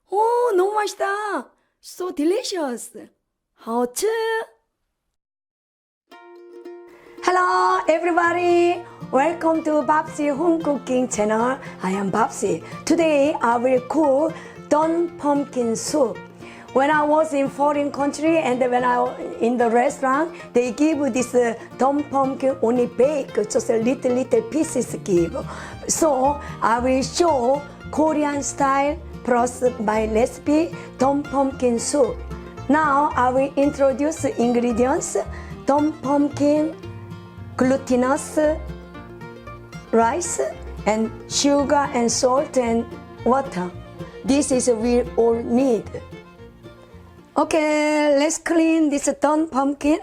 오, 너무 맛있다. So delicious. Hot. Hello, everybody. Welcome to Babsi Home Cooking Channel. I am Babsi. Today I will cook done pumpkin soup. When I was in foreign country and when I in the restaurant, they give this done pumpkin only bake, just a little pieces give. So I will show Korean style plus my recipe done pumpkin soup. Now I will introduce the ingredients: done pumpkin, glutinous rice, and sugar and salt and water. This is we all need. Okay, let's clean this done pumpkin.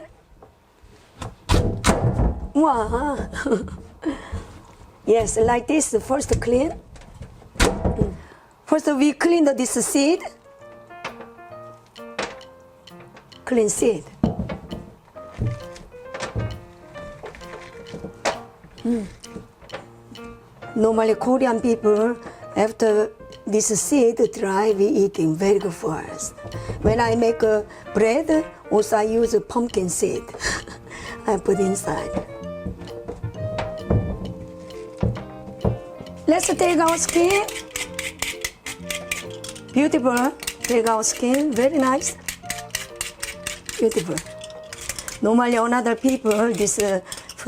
Wow. Yes, like this. First clean. First we clean this seed. Clean seed. Normally Korean people, after this seed dry, we eating very good fast. When I make bread, also I use pumpkin seed. I put inside. Let's take our skin. Beautiful. Take our skin. Very nice. Beautiful. Normally another people, this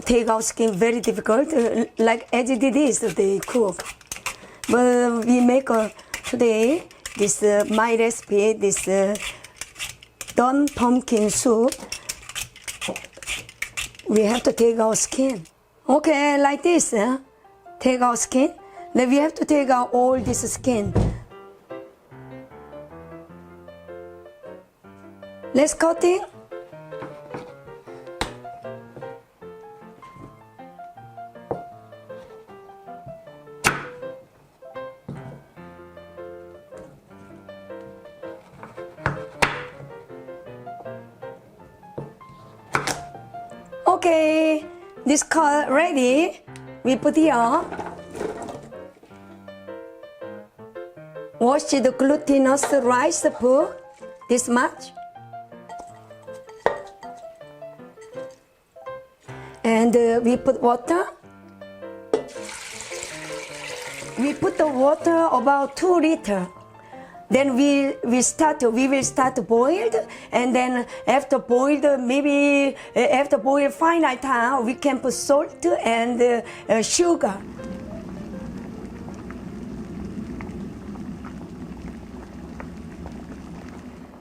take out skin very difficult, like as it is they cook. But we make today this my recipe, this done pumpkin soup. We have to take out skin. Okay, like this. Take out skin. Then we have to take out all this skin. Let's cut it. Okay, this cut ready. We put here. Wash the glutinous rice, put this much. And we put water. We put the water about 2 liters. Then we will start boiled, and then after boiled, maybe after boiled final time, we can put salt and sugar.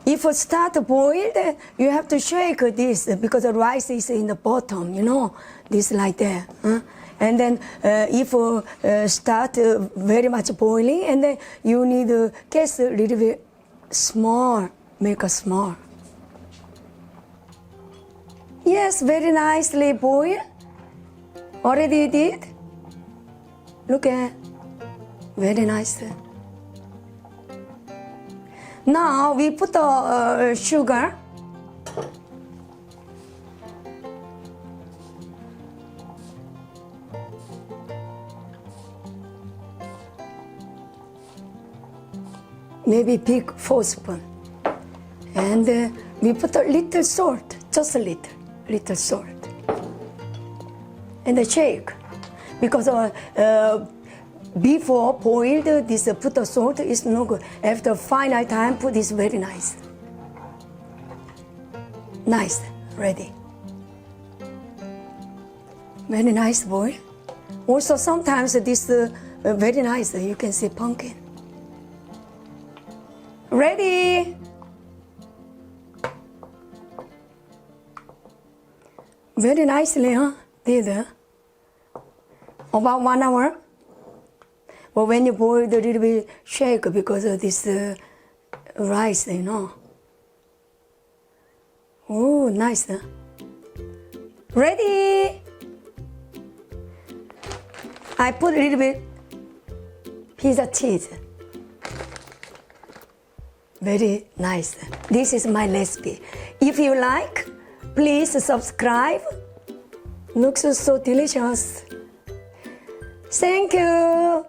If it start boiled, you have to shake this because the rice is in the bottom, you know, this like that. Huh? And then if start very much boiling, and then you need to get a little bit small, make it small. Yes, very nicely boiled. Already did. Look at, very nice. Now we put the sugar. Maybe big 4 spoons. And we put a little salt, just a little salt. And shake. Because before boiled, this put the salt is no good. After final time, put this very nice. Nice, ready. Very nice boil. Also sometimes this very nice, you can see pumpkin. Ready. Very nicely, huh? Did about 1 hour. But when you boil, a little bit shake because of this rice, you know. Oh, nice, huh? Ready. I put a little bit pizza cheese. Very nice. This is my recipe. If you like, please subscribe. Looks so delicious. Thank you.